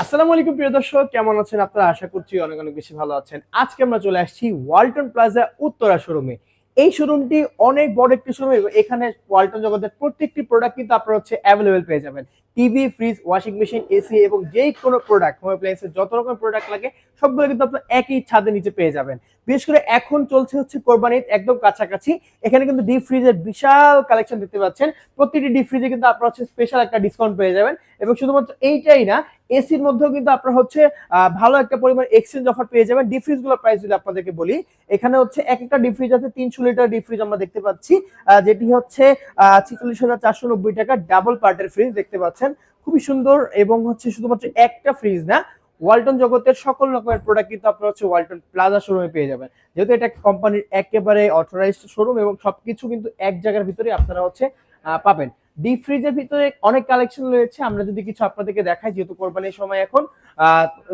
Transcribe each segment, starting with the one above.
আসসালামু আলাইকুম প্রিয় দর্শক, কেমন আছেন আপনারা? আশা করছি অনেক অনেক বেশি ভালো আছেন। আজকে আমরা চলে আসছি ওয়ালটন প্লাজা উত্তরা শোরুমে। এই শোরুমটি অনেক বড় একটি শোরুম এবং এখানে ওয়ালটন জগতের প্রত্যেকটি প্রোডাক্ট কিন্তু আপনারা অ্যাভেলেবেল পেয়ে যাবেন। TV, fridge, washing machine, AC এবং যেই কোনো প্রোডাক্ট, হোম অ্যাপ্লায়েন্সের যত রকম প্রোডাক্ট লাগে সবগুলো কিন্তু আপনারা একই ছাদের নিচে পেয়ে যাবেন। বিশেষ করে এখন চলছে কোরবানি ঈদ একদম কাছাকাছি। এখানে কিন্তু ডিপ ফ্রিজের বিশাল কালেকশন দেখতে পাচ্ছেন। প্রতিটি ডিপ ফ্রিজে কিন্তু আপনারা স্পেশাল একটা ডিসকাউন্ট পেয়ে যাবেন এবং শুধুমাত্র এইটাই না, এসির মধ্যেও কিন্তু আপনারা ভালো একটা পরিমাণ এক্সচেঞ্জ অফার পেয়ে যাবেন। ডিপ ফ্রিজ গুলোর প্রাইস যদি আপনাদেরকে বলি, এখানে এক একটা ডিপ ফ্রিজ আছে 300 লিটার ডিপ ফ্রিজ আমরা দেখতে পাচ্ছি, যেটি 46,490 টাকা। ডাবল পার্টের ফ্রিজ দেখতে পাচ্ছেন, খুবই সুন্দর। এবং শুধুমাত্র একটা ফ্রিজ না, ওয়ালটন জগতের সকল রকমের প্রোডাক্ট কিন্তু আপনারা ওয়ালটন প্লাজা শোরুমে পেয়ে যাবেন। যেহেতু এটা কোম্পানির একেবারে অথরাইজড শোরুম এবং সবকিছু কিন্তু এক জায়গার ভিতরে আপনারা পাবেন। ডিপ ফ্রিজের ভিতরে অনেক কালেকশন রয়েছে, আমরা যদি কিছু আপনাদেরকে দেখাই, যেহেতু কোরবানির সময় এখন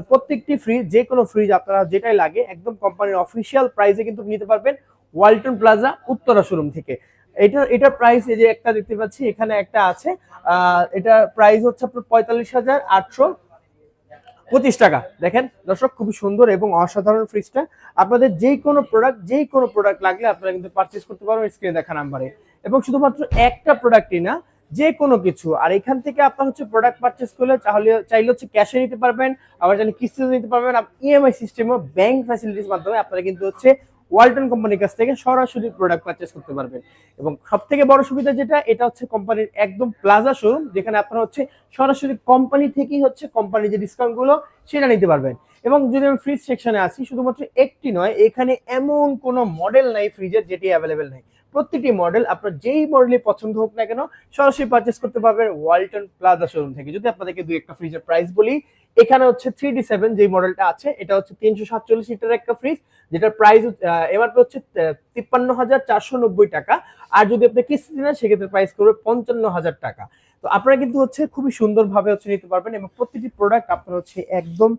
প্রত্যেকটি ফ্রিজ, যে কোনো ফ্রিজ আপনারা যেটাই লাগে একদম কোম্পানির অফিসিয়াল প্রাইসে কিন্তু নিতে পারবেন ওয়ালটন প্লাজা উত্তরা শোরুম থেকে। এটার প্রাইস, এই যে একটা দেখতে পাচ্ছি এখানে একটা আছে, এটার প্রাইস হচ্ছে আপনার 45,825 টাকা। দেখেন দর্শক, খুবই সুন্দর এবং অসাধারণ ফ্রিজটা। আপনাদের যেই কোনো প্রোডাক্ট লাগলে আপনারা কিন্তু পারচেজ করতে পারবেন স্ক্রিনে দেখা নাম্বারে। এবং শুধুমাত্র একটা প্রোডাক্টই না, যে কোনো কিছু। আর এখান থেকে আপনার প্রোডাক্ট পারচেজ করলে চাইলে ক্যাশে নিতে পারবেন, আবার চাইলে কিস্তিতে নিতে পারবেন, ইএমআই সিস্টেমও ব্যাংক ফ্যাসিলিটির মাধ্যমে আপনারা কিন্তু ওয়ালটন কোম্পানির কাছ থেকে সরাসরি প্রোডাক্ট পারচেজ করতে পারবেন। এবং সব থেকে বড় সুবিধা যেটা, এটা কোম্পানির একদম প্লাজা শোরুম, যেখানে আপনারা সরাসরি কোম্পানি থেকেই কোম্পানির যে ডিসকাউন্ট গুলো সেটা নিতে পারবেন। এবং যদি আমি ফ্রিজ সেকশনে আসি, শুধুমাত্র একটি নয়, এখানে এমন কোনো মডেল নাই ফ্রিজের যেটি অ্যাভেলেবেল নাই। প্রত্যেকটি মডেল, আপনার যেই মডেলে পছন্দ হোক না কেন, সরাসরি পারচেস করতে পারবেন ওয়ালটন প্লাজা শোরুম থেকে। যদি আপনাদেরকে দুই একটা ফ্রিজের প্রাইস বলি, এখানে 3D7 যে মডেলটা আছে, এটা 347 লিটারের একটা ফ্রিজ, যেটার প্রাইস এমআরপি 53,490 টাকা। আর যদি আপনি কিস্তিতে নেন, সেক্ষেত্রে প্রাইস করবে 55,000 টাকা। তো আপনারা কিন্তু খুবই সুন্দরভাবে নিতে পারবেন এবং প্রতিটি প্রোডাক্ট আপনারা একদম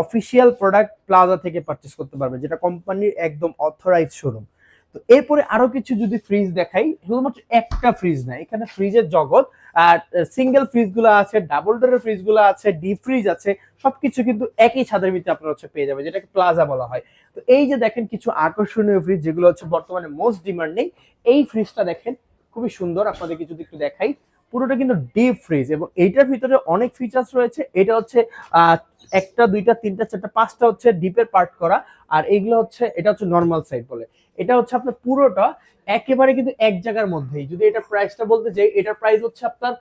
অফিসিয়াল প্রোডাক্ট প্লাজা থেকে পারচেস করতে পারবেন, যেটা কোম্পানির একদম অথরাইজ শোরুম। তো এরপরে আরো কিছু যদি ফ্রিজ দেখাই, শুধুমাত্র একটা ফ্রিজ না, এখানে ফ্রিজের জগৎ। আর সিঙ্গেল ফ্রিজ গুলো আছে, ডাবল ডোরের ফ্রিজ গুলো আছে, ডিপ ফ্রিজ আছে, সবকিছু কিন্তু একই ছাদের ভিতরে আপনারা পেয়ে যাবেন, যেটাকে প্লাজা বলা হয়। তো এই যে দেখেন কিছু আকর্ষণীয় ফ্রিজ, যেগুলো বর্তমানে মোস্ট ডিমান্ডিং। এই ফ্রিজটা দেখেন, খুবই সুন্দর। আপনাদেরকে যদি একটু দেখাই, পুরোটা কিন্তু ডিপ ফ্রিজ এবং এইটার ভিতরে অনেক ফিচার্স রয়েছে। এটা একটা, দুইটা, তিনটা, চারটা, পাঁচটা ডিপের পার্ট করা। আর এইগুলো এটা নর্মাল সাইড বলে। এটা আপনার পুরোটা একেবারে কিন্তু এক জায়গার মধ্যেই। যদি এটা প্রাইসটা বলতে যাই, এটার প্রাইস আপনার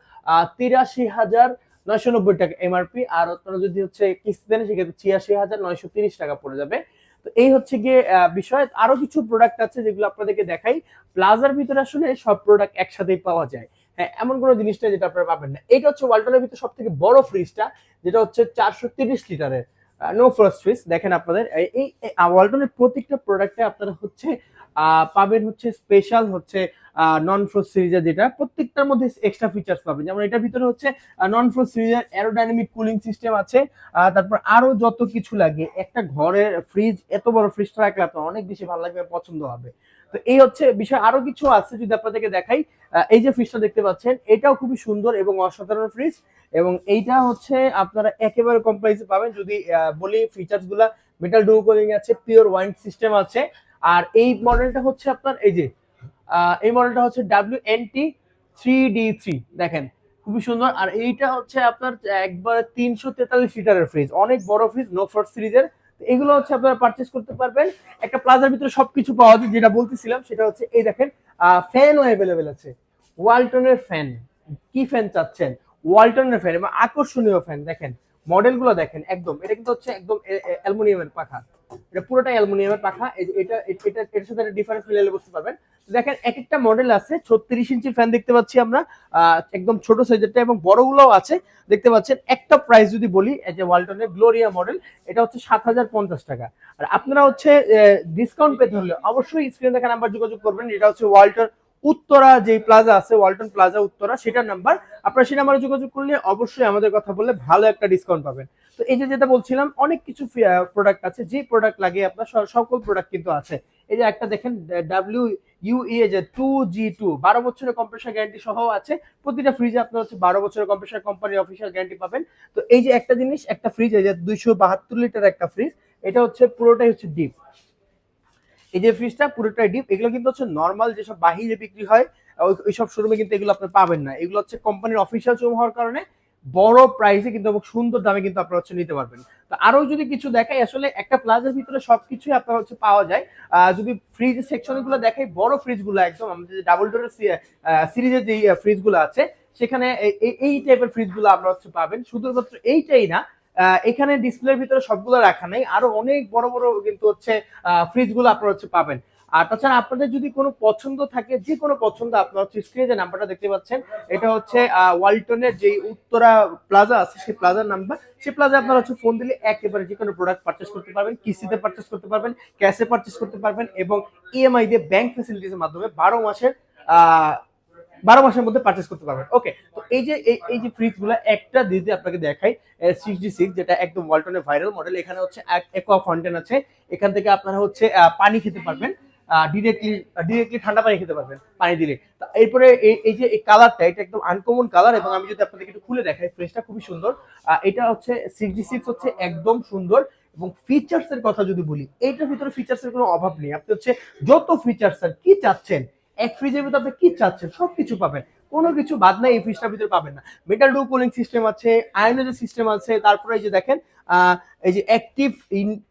83,990 টাকা এমআরপি। আর আপনারা যদি কিস্তি দেন, সেক্ষেত্রে 86,930 টাকা পড়ে যাবে। তো এই গিয়ে বিষয়। আরো কিছু প্রোডাক্ট আছে যেগুলো আপনাদেরকে দেখাই। প্লাজার ভিতরে আসলে সব প্রোডাক্ট একসাথেই পাওয়া যায়। হ্যাঁ, এমন কোনো জিনিসটা যেটা আপনারা পাবেন না। এটা ওয়ালটনের ভিতরে সব থেকে বড় ফ্রিজটা, যেটা 430 লিটারের নো ফ্রস্ট ফ্রিজ। দেখেন আপনাদের এই ওয়ালটনের প্রত্যেকটা প্রোডাক্টে আপনারা পাবেন স্পেশাল নন ফ্রস্ট সিরিজের, যেটা প্রত্যেকটার মধ্যে এক্সট্রা ফিচার্স পাবেন। যেমন এটার ভিতরে নন ফ্রস্ট সিরিজের অ্যারোডাইনামিক কুলিং সিস্টেম আছে। তারপর আরো যত কিছু লাগে, একটা ঘরের ফ্রিজ, এত বড় ফ্রিজটা রাখলে আপনার অনেক বেশি ভালো লাগবে, পছন্দ হবে। তো এই বিষয়। আরো কিছু আছে যদি আপনাদেরকে দেখাই, এই যে ফ্রিজটা দেখতে পাচ্ছেন, এটাও খুবই সুন্দর এবং অসাধারণ ফ্রিজ। এবং এইটা আপনারা একেবারে কম প্রাইসে পাবেন। যদি বলি ফিচার্স গুলা, মেটাল ডুও কুলিং আছে, পিওর ওয়াইন সিস্টেম আছে। আর এই মডেলটা আপনার এই মডেলটা WNT3D3। দেখেন, খুবই সুন্দর। আর এইটা আপনার একবার 343 লিটারের ফ্রিজ, অনেক বড় ফ্রিজ, নো ফ্রস্ট সিরিজের। এগুলো আপনারা পারচেজ করতে পারবেন। একটা প্লাজার ভিতরে সবকিছু পাওয়া যায়। যেটা বলতেছিলাম সেটা এই দেখেন, ফ্যানও অ্যাভেলেবেল আছে। ওয়ালটনের ফ্যান, কি ফ্যান চাচ্ছেন? ওয়ালটনের ফ্যান এবং আকর্ষণীয় ফ্যান। দেখেন মডেলগুলো দেখেন, একদম এটা কিন্তু একদম অ্যালুমিনিয়ামের পাখা। এটা পুরোটাই অ্যালুমিনিয়ামের পাখা। এটা এটার সাথে একটা ডিফারেন্স মিলালে বুঝতে পারবেন। দেখেন এক একটা মডেল আছে। 36 ইঞ্চির ফ্যান দেখতে পাচ্ছি আমরা, একদম ছোট সাইজেরটা, এবং বড়গুলোও আছে দেখতে পাচ্ছেন। একটা প্রাইস যদি বলি, এই যে ওয়ালটনের গ্লোরিয়া মডেল, এটা 7,050 টাকা। আর আপনারা ডিসকাউন্ট পেতে হলে অবশ্যই স্ক্রিনে দেখা নাম্বার যোগাযোগ করবেন। এটা ওয়ালটন উত্তরা যে প্লাজা আছে, ওয়ালটন প্লাজা উত্তরা, সেটার নাম্বার। আপনারা সেই নাম্বারে যোগাযোগ করলে অবশ্যই আমাদের কথা বললে ভালো একটা ডিসকাউন্ট পাবেন। তো এই যে যেটা বলছিলাম, অনেক কিছু প্রোডাক্ট আছে, যে প্রোডাক্ট লাগে আপনার সকল প্রোডাক্ট কিন্তু আছে। এই যে একটা দেখেন WUE যে 2G2 12 বছরের কম্প্রেসার গ্যারান্টি সহ আছে। প্রতিটা ফ্রিজে আপনার হচ্ছে 12 বছরের কম্প্রেসার কোম্পানির অফিসিয়াল গ্যারান্টি পাবেন। তো এই যে একটা জিনিস, একটা ফ্রিজ, এই যে 272 লিটার একটা ফ্রিজ, এটা হচ্ছে পুরোটাই হচ্ছে ডিপ। এই যে ফ্রিজটা পুরোটাই ডিপ। এগুলো কিন্তু হচ্ছে নর্মাল যেসব বাহিরে বিক্রি হয় ওইসব শোরুমে কিন্তু এগুলো আপনি পাবেন না। এগুলো হচ্ছে কোম্পানির অফিসিয়াল শোরুম হওয়ার কারণে বড় প্রাইসে কিন্তু সুন্দর দামে কিন্তু আপনারা হচ্ছে নিতে পারবেন। তো আরো যদি কিছু দেখাই, আসলে একটা প্লাজার ভিতরে সবকিছুই আপনার হচ্ছে পাওয়া যায়। যদি ফ্রিজ সেকশন গুলো দেখাই, বড় ফ্রিজ গুলো একদম আমাদের যে ডাবল ডোরের সিরিজের যে ফ্রিজ গুলো আছে সেখানে এই টাইপের ফ্রিজ গুলো আপনারা হচ্ছে পাবেন। শুধুমাত্র এইটাই না, এখানে ডিসপ্লের ভিতরে সবগুলো রাখা নেই, আরো অনেক বড় বড় কিন্তু হচ্ছে ফ্রিজ গুলো আপনারা হচ্ছে পাবেন। আর তাছাড়া আপনাদের যদি কোনো পছন্দ থাকে, যে কোনো পছন্দ, আপনার হচ্ছে স্ক্রিনে যে নাম্বারটা দেখতে পাচ্ছেন, এটা হচ্ছে ওয়ালটনের যে উত্তরা প্লাজা আছে সেই প্লাজার নাম্বার। সেই প্লাজা আপনারা হচ্ছে ফোন দিলে একেবারে যে কোনো প্রোডাক্ট পারচেস করতে পারবেন, কিস্তিতে পারচেস করতে পারবেন, ক্যাশে পারচেস করতে পারবেন, এবং ইএমআই দিয়ে ব্যাংক ফ্যাসিলিটিস এর মাধ্যমে 12 মাসের মধ্যে পারচেস করতে পারবেন। ওকে, তো এই যে ফ্রিজ গুলো একটা দিতে আপনাকে দেখাই, 66, যেটা একদম ওয়ালটনের ভাইরাল মডেল। এখানে হচ্ছে অ্যাকোয়া ফাউন্টেন আছে, এখান থেকে আপনারা হচ্ছে পানি খেতে পারবেন, ডিরেক্টলি ঠান্ডা পানি খেতে পারবেন পানি দিলে। এরপরে এই যে এই কালারটা, এটা একদম আনকমন কালার, এবং আমি যদি আপনাদেরকে একটু খুলে দেখাই, ফ্রিজটা খুবই সুন্দর। এটা হচ্ছে 66 হচ্ছে একদম সুন্দর। এবং ফিচার্স এর কথা যদি বলি, এইটার ভিতরে ফিচার্স এর কোনো অভাব নেই। আপনি হচ্ছে যত ফিচার্স আর কি চাচ্ছেন, এক ফ্রিজের ভিতরে আপনি কি চাচ্ছেন সবকিছু পাবেন, কোনো কিছু বাদ নাই এই ফ্রিজটার ভিতরে পাবেন না। মেটাল ডোর কুলিং সিস্টেম আছে, আয়নাইজার সিস্টেম আছে, তারপরে এই যে দেখেন এই যে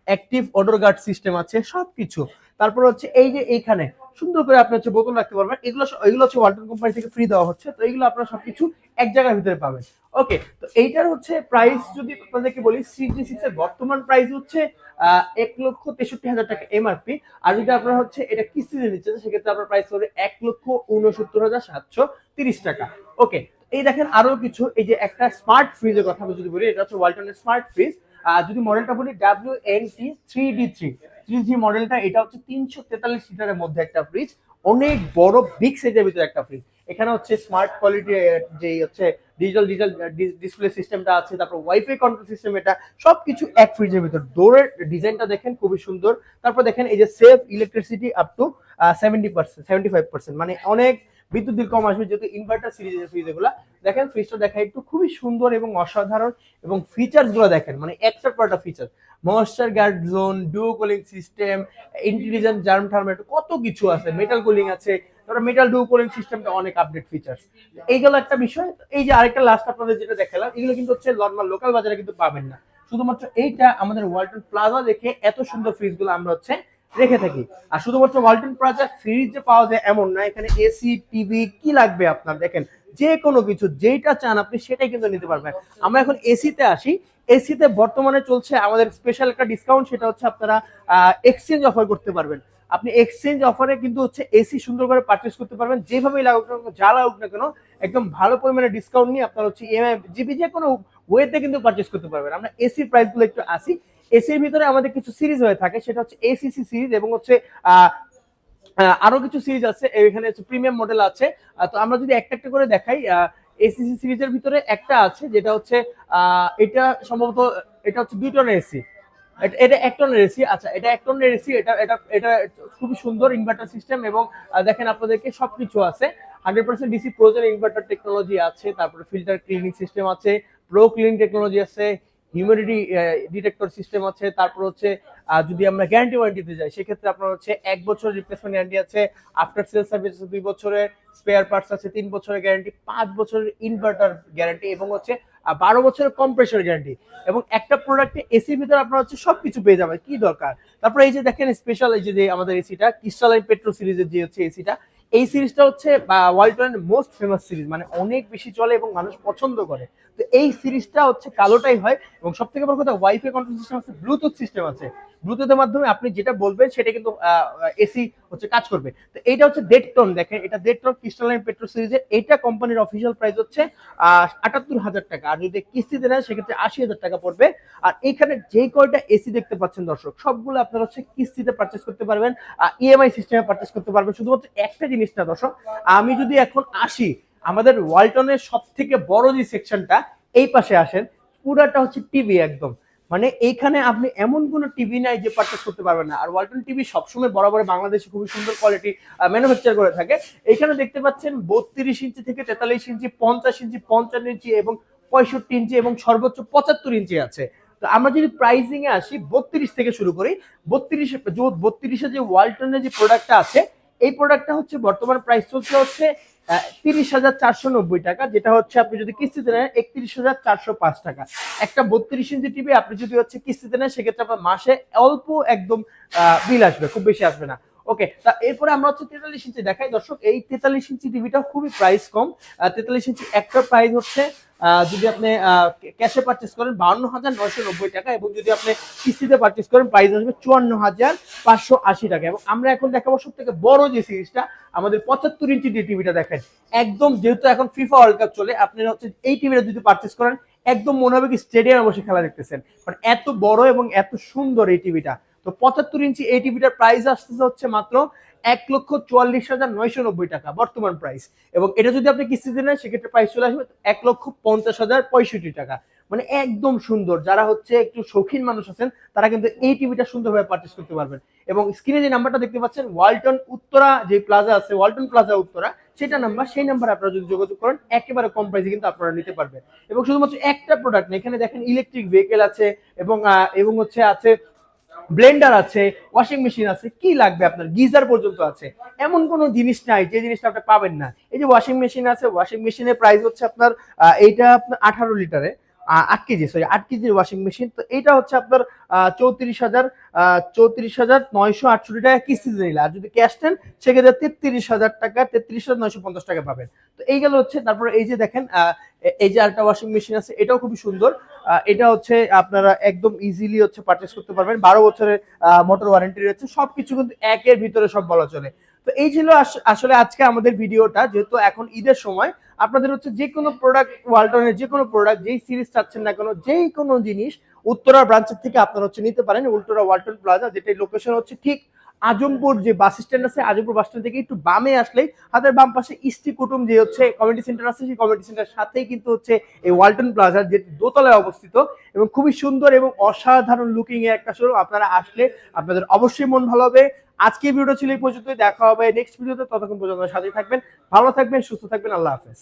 অ্যাক্টিভ অডর গার্ড সিস্টেম আছে, সবকিছু। তারপর হচ্ছে এই যে এইখানে সুন্দর করে আপনি হচ্ছে বোতল রাখতে পারবেন। এগুলো হচ্ছে ওয়ালটন কোম্পানি থেকে ফ্রি দেওয়া হচ্ছে। তো এগুলো আপনারা সবকিছু এক জায়গার ভিতরে পাবেন। ওকে, তো এইটার হচ্ছে প্রাইস যদি আপনাদেরকে বলি, CG6 এর বর্তমান প্রাইস হচ্ছে 1,63,000 টাকা এমআরপি। আর যদি আপনারা হচ্ছে এটা কিস্তিতে নিচ্ছেন, সেক্ষেত্রে আপনার প্রাইস হবে 1,69,730 টাকা। ওকে, এই দেখেন আরো কিছু, এই যে একটা স্মার্ট ফ্রিজের কথা যদি বলি, এটা হচ্ছে ওয়ালটনের স্মার্ট ফ্রিজ। যদি মডেলটা বলি WNT3D3 মডেলটা, এটা হচ্ছে 343 লিটারের মধ্যে একটা ফ্রিজ, অনেক বড় বিগ সাইজের ভিতরে একটা ফ্রিজ। এখানে হচ্ছে স্মার্ট কোয়ালিটি যে হচ্ছে ডিজিটাল ডিসপ্লে সিস্টেমটা আছে, তারপর ওয়াইফাই কন্ট্রোল সিস্টেম, এটা সবকিছু এক ফ্রিজের ভিতর। ডোরের ডিজাইনটা দেখেন খুবই সুন্দর। তারপর দেখেন এই যে সেভ ইলেকট্রিসিটি আপ টু 75%, মানে অনেক বিদ্যুৎ বিল কম আসবে, যেহেতু ইনভার্টার সিরিজের ফ্রিজ এগুলা। দেখেন ফ্রিজটা দেখা একটু খুবই সুন্দর এবং অসাধারণ, এবং ফিচার্স গুলো দেখেন, মানে একটার পর একটা feature, moisture guard zone, duo cooling system, intelligent germ thermometer, কত কিছু আছে, মেটাল কুলিং আছে, তারপর মেটাল ডুও কুলিং সিস্টেমটা অনেক আপডেট ফিচার্স। এইগুলো একটা বিষয়। এই যে আরেকটা লাস্ট আপনাদের যেটা দেখালাম, এগুলো কিন্তু হচ্ছে নরমাল লোকাল বাজারে কিন্তু পাবেন না। শুধুমাত্র এইটা আমাদের ওয়ালটন প্লাজা দেখে এত সুন্দর ফ্রিজগুলো আমরা হচ্ছে রেখে থাকি। আর শুধুমাত্র ওয়ালটন প্লাজা ফ্রিজ যে পাওয়া যায় এমন না, এখানে এসি, টিভি কি লাগবে আপনার, দেখেন যে কোনো কিছু যেটা চান আপনি সেটাই কিন্তু নিতে পারবেন। আমরা এখন এসিতে আসি। এসিতে বর্তমানে চলছে আমাদের স্পেশাল একটা ডিসকাউন্ট, সেটা হচ্ছে আপনারা এক্সচেঞ্জ অফার করতে পারবেন। আপনি এক্সচেঞ্জ অফারে কিন্তু হচ্ছে এসি সুন্দর করে পারচেস করতে পারবেন, যেভাবেই লাগুক না কেন, যা লাগুক না কেন, একদম ভালো পরিমাণে ডিসকাউন্ট নিয়ে আপনার হচ্ছে ইএমআই জিবি যে কোনো ওয়েতে কিন্তু পারচেস করতে পারবেন। আমরা এসির প্রাইসগুলো একটু আসি। এসির ভিতরে আমাদের কিছু সিরিজ হয়ে থাকে, সেটা হচ্ছে এসিসি সিরিজ, এবং হচ্ছে আরো কিছু সিরিজ আছে, এখানে হচ্ছে প্রিমিয়াম মডেল আছে। তো আমরা যদি একটা একটা করে দেখাই, এসিসি সিরিজের ভিতরে একটা আছে যেটা হচ্ছে এটা সম্ভবত এটা হচ্ছে 2 টনের এসি, এটা 1 টনের এসি। আচ্ছা, এটা 1 টনের এসি, এটা এটা এটা খুবই সুন্দর ইনভার্টার সিস্টেম, এবং দেখেন আপনাদেরকে সবকিছু আছে, 100% ডিসি প্রোজেন ইনভার্টার টেকনোলজি আছে, তারপরে ফিল্টার ক্লিনিং সিস্টেম আছে, প্রো ক্লিন টেকনোলজি আছে, হিউমিডিটি ডিটেক্টর সিস্টেম আছে। তারপর হচ্ছে যদি আমরা গ্যারান্টি ওয়ারেন্টিতে যাই, সেক্ষেত্রে আপনার হচ্ছে 1 বছর রিপ্লেসমেন্ট গ্যারান্টি আছে, আফটার সেল সার্ভিস আছে 2 বছরের, স্পেয়ার পার্টস আছে 3 বছরের গ্যারান্টি, 5 বছরের ইনভার্টার গ্যারান্টি, এবং হচ্ছে 12 বছরের কম্প্রেসর গ্যারান্টি। এবং একটা প্রোডাক্টে এসির ভিতরে আপনার হচ্ছে সবকিছু পেয়ে যাবেন, কি দরকার। তারপরে এই যে দেখেন স্পেশাল, এই যে আমাদের এসিটা ক্রিস্টালাইন পেট্রো সিরিজের যে হচ্ছে এসিটা, এই সিরিজটা হচ্ছে ওয়ালটনের মোস্ট ফেমাস সিরিজ, মানে অনেক বেশি চলে এবং মানুষ পছন্দ করে। তো এই সিরিজটা হচ্ছে কালোটাই হয়, এবং সব থেকে বড় কথা ওয়াইফাই কন্ট্রোল সিস্টেম আছে, ব্লুটুথ সিস্টেম আছে, ব্লুটুথের মাধ্যমে আপনি যেটা বলবেন সেটা কিন্তু এসি হচ্ছে কাজ করবে। তো এইটা হচ্ছে 1.5 টন, দেখেন এটা 1.5 টন ক্রিস্টালাইন পেট্রো সিরিজের। এইটা কোম্পানির অফিসিয়াল প্রাইস হচ্ছে 78,000 টাকা, আর যদি কিস্তিতে নেন সেক্ষেত্রে 80,000 টাকা পড়বে। আর এখানে যে কয়টা এসি দেখতে পাচ্ছেন দর্শক, সবগুলো আপনারা হচ্ছে কিস্তিতে পারচেস করতে পারবেন, ইএমআই সিস্টেমে পারচেস করতে পারবেন। শুধুমাত্র একটা জিনিস না দর্শক, আমি যদি এখন আসি আমাদের ওয়ালটনের সব থেকে বড় যে সেকশনটা, এই পাশে আসেন, পুরাটা হচ্ছে টিভি একদম, মানে এইখানে আপনি এমন কোনো টিভি নাই যে পারচেস করতে পারবেন না। আর ওয়ালটন টিভি সবসময় বরাবর বাংলাদেশে খুবই সুন্দর কোয়ালিটি ম্যানুফ্যাকচার করে থাকে। এখানে দেখতে পাচ্ছেন 32 ইঞ্চি থেকে 43 ইঞ্চি, 50 ইঞ্চি, 55 ইঞ্চি এবং 65 ইঞ্চি এবং সর্বোচ্চ 75 ইঞ্চি আছে। তো আমরা যদি প্রাইসিং এ আসি 32 থেকে শুরু করি। 32 যে ওয়ালটনের যে প্রোডাক্টটা আছে, এই প্রোডাক্টটা হচ্ছে বর্তমান প্রাইস চলছে হচ্ছে 30,490 টাকা, যেটা হচ্ছে আপনি যদি কিস্তিতে নেন 31,405 টাকা। একটা 32 ইঞ্চি টিভি আপনি যদি হচ্ছে কিস্তিতে নেন সেক্ষেত্রে আপনার মাসে অল্প একদম বিল আসবে, খুব বেশি আসবে না। ওকে, তা এরপরে আমরা হচ্ছে 43 ইঞ্চি দেখাই দর্শক। এই 43 ইঞ্চি টিভিটা খুবই প্রাইস কম। 43 ইঞ্চি একটা প্রাইস হচ্ছে যদি আপনি ক্যাশে পারচেস করেন 52,990 টাকা এবং যদি আপনি কিস্তিতে পারচেস করেন প্রাইস আসবে 54,580 টাকা। এবং আমরা এখন দেখাবো সব থেকে বড় যে সিরিজটা, আমাদের 75 ইঞ্চি যে টিভিটা দেখেন, একদম যেহেতু এখন ফিফা ওয়ার্ল্ড কাপ চলে, আপনারা হচ্ছে এই টিভিটা যদি পারচেস করেন একদম মনে হবে কি স্টেডিয়ামে বসে খেলা দেখতেছেন, মানে এত বড় এবং এত সুন্দর এই টিভিটা। তো 75 ইঞ্চি এই টিভিটার প্রাইস আসতেছে হচ্ছে মাত্র 1,44,990 টাকা বর্তমান প্রাইস। এবং এটা যদি আপনি কিস্তিতে নেন সেক্ষেত্রে প্রাইস চলে আসবে 1,50,065 টাকা। মানে একদম সুন্দর। যারা হচ্ছে একটু শৌখিন মানুষ আছেন তারা কিন্তু এই টিভিটা সুন্দরভাবে পারচেস করতে পারবেন। এবং স্ক্রিনে যে নাম্বারটা দেখতে পাচ্ছেন ওয়ালটন উত্তরা যে প্লাজা আছে, ওয়ালটন প্লাজা উত্তরা, সেটা নাম্বার, সেই নাম্বারে আপনারা যদি যোগাযোগ করেন একেবারে কম প্রাইসে কিন্তু আপনারা নিতে পারবেন। এবং শুধুমাত্র একটা প্রোডাক্ট না, এখানে দেখেন ইলেকট্রিক ভেহিকেল আছে এবং হচ্ছে আছে ব্লেন্ডার আছে, ওয়াশিং মেশিন আছে, কি লাগবে আপনার, গিজার পর্যন্ত আছে। এমন কোনো জিনিস নাই যে জিনিসটা আপনি পাবেন না। এই যে ওয়াশিং মেশিন আছে, ওয়াশিং মেশিনের প্রাইস হচ্ছে আপনার এইটা আপনার 18 লিটারে 8 কেজির ওয়াশিং মেশিন। তো এটা হচ্ছে আপনার 34,968 টাকা কিস্তিতে নিলে, আর যদি ক্যাশ নেন সেক্ষেত্রে 33,000 টাকা, 33,950 টাকা পাবেন। তো এই গেল হচ্ছে। তারপরে এই যে দেখেন এই যে আরেকটা ওয়াশিং মেশিন আছে, এটাও খুবই সুন্দর। এটা হচ্ছে আপনারা একদম ইজিলি হচ্ছে পারচেস করতে পারবেন। 12 বছরের মোটর ওয়ারেন্টি রয়েছে, সবকিছু কিন্তু একের ভিতরে সব বলা চলে। তো এই ছিল আসলে আজকে আমাদের ভিডিওটা। যেহেতু এখন ঈদের সময়, আপনাদের হচ্ছে যে কোনো প্রোডাক্ট, ওয়ালটনের যে কোনো প্রোডাক্ট, যেই সিরিজ চাচ্ছেন না কেন, যেই কোনো জিনিস উত্তরা ব্রাঞ্চের থেকে আপনারা হচ্ছে নিতে পারেন। উত্তরা ওয়ালটন প্লাজা, যেটা লোকেশন হচ্ছে ঠিক আজমপুর যে বাস স্ট্যান্ড আছে, আজমপুর বাস স্ট্যান্ড থেকে একটু বামে আসলেই হাতের বাম পাশে ইস্টি কুটুম যে হচ্ছে কমিউনিটি সেন্টার আছে, সেই কমিউনিটি সেন্টার সাথেই কিন্তু হচ্ছে এই ওয়ালটন প্লাজা, যে দোতলায় অবস্থিত এবং খুবই সুন্দর এবং অসাধারণ লুকিং এর একটা শোরুম। আপনারা আসলে আপনাদের অবশ্যই মন ভালো হবে। আজকে ভিডিও ছিল এই পর্যন্তই, দেখা হবে নেক্সট ভিডিওতে। ততক্ষণ পর্যন্ত সাথে থাকবেন, ভালো থাকবেন, সুস্থ থাকবেন, আল্লাহ হাফেজ।